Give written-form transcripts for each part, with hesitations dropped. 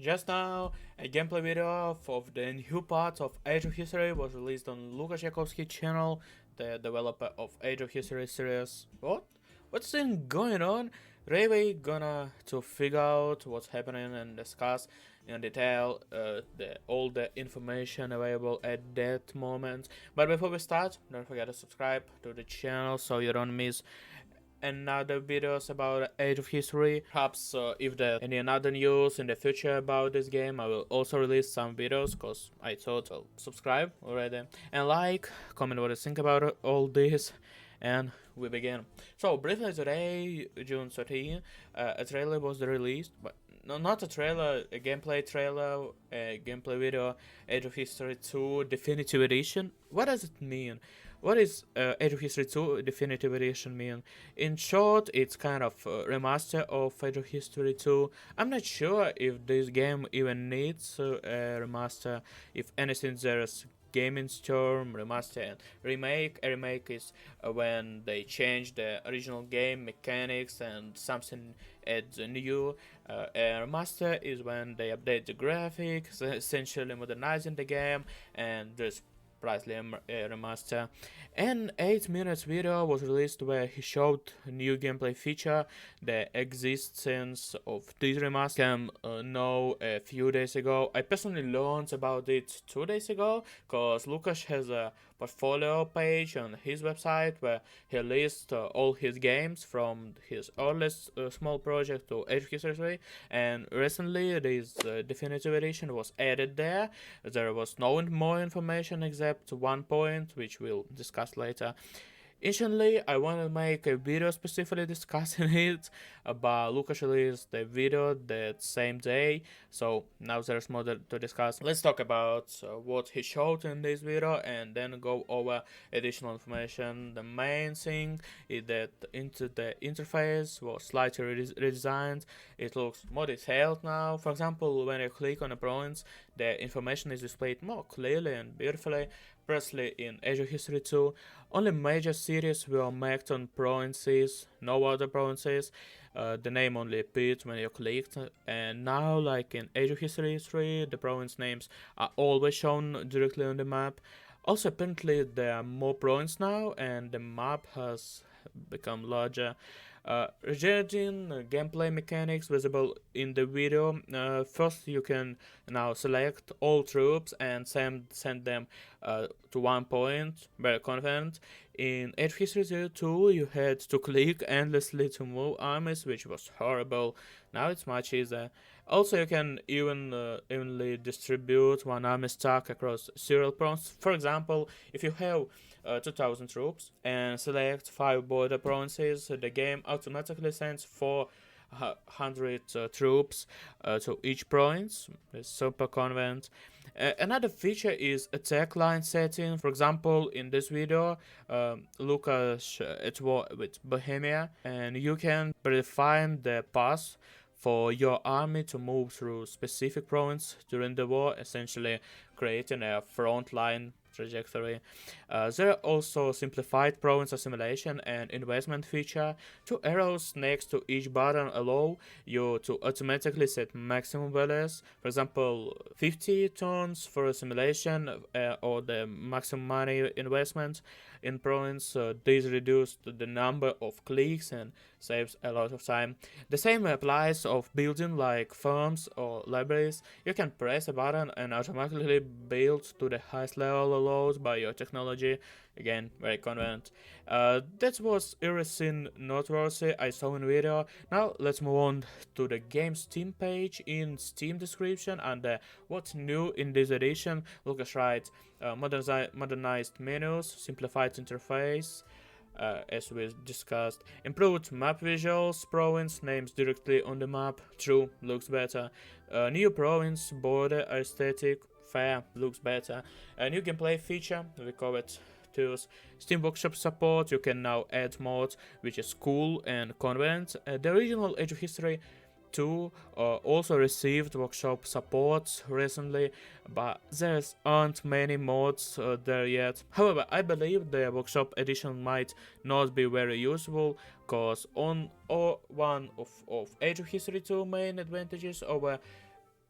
Just now, a gameplay video of the new part of Age of History was released on Lukasz Jakowski channel, the developer of Age of History series. What? What's been going on? Really gonna to figure out what's happening and discuss in detail all the information available at that moment. But before we start, don't forget to subscribe to the channel so you don't miss another videos about Age of History. Perhaps if there's any another news in the future about this game, I will also release some videos because I thought I'll subscribe already and like, comment what you think about all this, and we begin. So briefly today, June 13, a trailer was released, but no, not a trailer, a gameplay trailer, a gameplay video, Age of History 2 Definitive Edition. What does it mean? What is Age of History 2 Definitive Edition mean? In short, it's kind of a remaster of Age of History 2. I'm not sure if this game even needs a remaster. If anything, there's gaming storm, remaster, and remake. A remake is when they change the original game mechanics and something adds new. A remaster is when they update the graphics, essentially modernizing the game, and there's Presley remaster. An 8 minutes video was released where he showed a new gameplay feature. The existence of this remaster came know a few days ago. I personally learned about it 2 days ago because Lukasz has a portfolio page on his website where he lists all his games from his earliest small project to Age of History 3, and recently this definitive edition was added there. There was no more information except one point, which we'll discuss later. Initially, I want to make a video specifically discussing it, but Lukasz released the video that same day, so now there's more to discuss. Let's talk about what he showed in this video and then go over additional information. The main thing is that the interface was slightly redesigned. It looks more detailed now. For example, when you click on a province, the information is displayed more clearly and beautifully. Previously in Age of History 2, only major cities were marked on provinces, no other provinces. The name only appeared when you clicked, and now, like in Age of History 3, the province names are always shown directly on the map. Also, apparently, there are more provinces now, and the map has become larger. Regarding gameplay mechanics visible in the video, first you can now select all troops and send them to one point, very confident. In Age of History 2, you had to click endlessly to move armies, which was horrible. Now it's much easier. Also, you can evenly distribute one army stack across several provinces. For example, if you have 2000 troops and select 5 border provinces, the game automatically sends 400 troops to each province. It's super convenient. Another feature is attack line setting. For example, in this video, Lukasz at war with Bohemia, and you can predefine the path for your army to move through specific province during the war, essentially creating a front line trajectory. There are also simplified province assimilation and investment feature. 2 arrows next to each button allow you to automatically set maximum values. For example, 50 tons for assimilation or the maximum money investment in province. This reduces the number of clicks and saves a lot of time. The same applies of building like farms or libraries. You can press a button and automatically build to the highest level allowed by your technology. Again, very convenient. That was everything noteworthy I saw in video. Now let's move on to the game Steam page. In Steam description and what's new in this edition, Lukasz writes modernized menus, simplified interface, as we discussed, improved map visuals, province names directly on the map, true, looks better, new province border aesthetic, fair, looks better, a new gameplay feature, we covered tools, Steam Workshop support, you can now add mods, which is cool and convenient. The original Age of History 2 also received workshop support recently, but there aren't many mods there yet. However, I believe the workshop edition might not be very useful, cause one of Age of History 2 main advantages over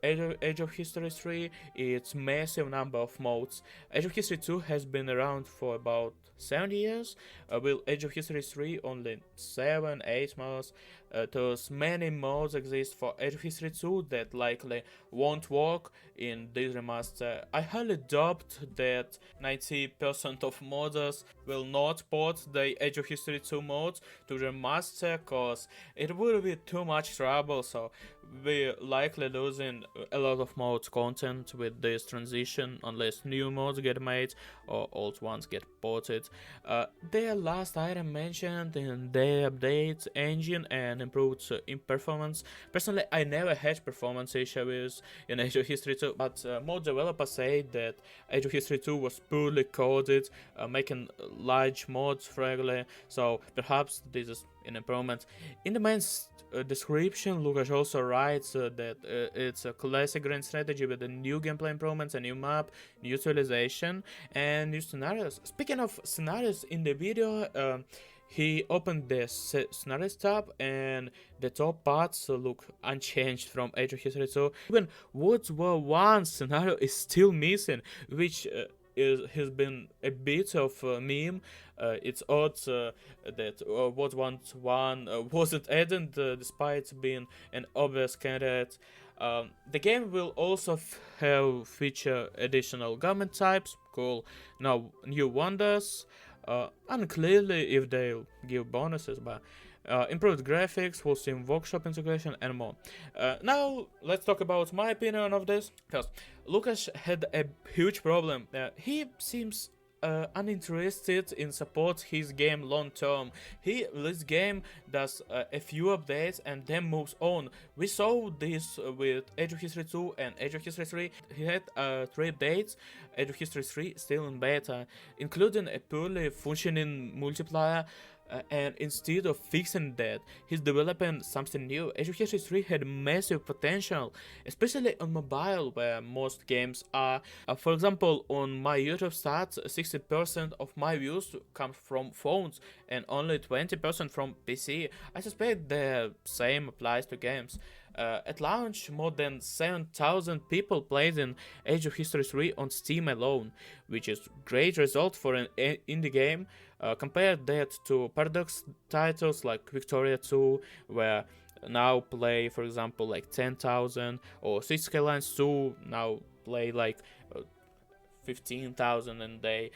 Age of History 3, its massive number of modes. Age of History 2 has been around for about 70 years, while Age of History 3 only 7, 8 months. Thus, many modes exist for Age of History 2 that likely won't work in this remaster. I highly doubt that 90% of modders will not port the Age of History 2 modes to the remaster, cause it would be too much trouble, so we're likely losing a lot of mods content with this transition unless new mods get made or old ones get ported. Their last item mentioned in their update engine and improved in performance. Personally, I never had performance issues in Age of History 2, but mod developers say that Age of History 2 was poorly coded, making large mods fragile, so perhaps this is an improvement. In the main description, Lucas also writes that it's a classic grand strategy with a new gameplay improvements, a new map, new utilization, and new scenarios. Speaking of scenarios, in the video, he opened the scenarios tab and the top parts look unchanged from Age of History 2. Even World War 1 scenario is still missing, which has been a bit of a meme. It's odd that World War 1 wasn't added despite being an obvious candidate. The game will also feature additional government types, cool, now new wonders, unclearly if they'll give bonuses, but improved graphics, full Steam Workshop integration, and more. Now, let's talk about my opinion of this. First, Lucas had a huge problem. He seems uninterested in support his game long term. This game does a few updates and then moves on. We saw this with Age of History 2 and Age of History 3. He had 3 updates. Age of History 3 still in beta, including a poorly functioning multiplayer. And instead of fixing that, he's developing something new. Age of History 3 had massive potential, especially on mobile, where most games are. For example, on my YouTube stats, 60% of my views come from phones and only 20% from PC. I suspect the same applies to games. At launch, more than 7,000 people played in Age of History 3 on Steam alone, which is great result for an indie game. Compare that to Paradox titles like Victoria 2, where now play, for example, like 10,000, or Cities Skylines 2 now play like 15,000 a day,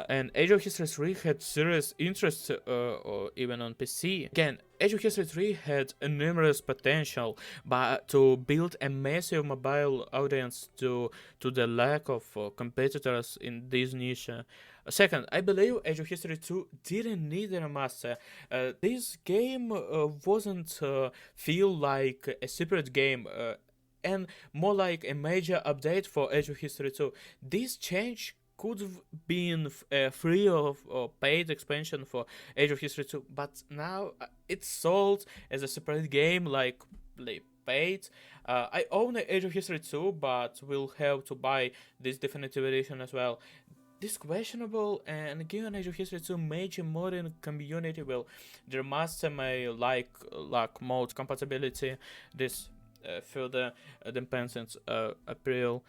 and Age of History 3 had serious interest or even on PC. Again, Age of History 3 had enormous potential, but to build a massive mobile audience to the lack of competitors in this niche. Second, I believe Age of History 2 didn't need a remaster. This game wasn't feel like a separate game, and more like a major update for Age of History 2. This change could have been free of or paid expansion for Age of History 2, but now it's sold as a separate game, like paid. I own Age of History 2, but will have to buy this definitive edition as well. This questionable, and given Age of History 2 major modding community, will the remaster may lack mode compatibility. This further depends on April.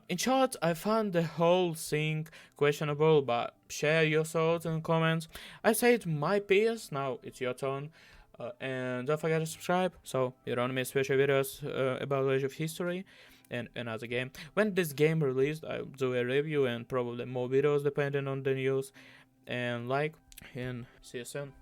In short, I found the whole thing questionable, but share your thoughts and comments. I said my piece, now it's your turn. And don't forget to subscribe, so you don't miss future videos about Age of History and another game. When this game released, I'll do a review and probably more videos depending on the news. And like, and see you soon.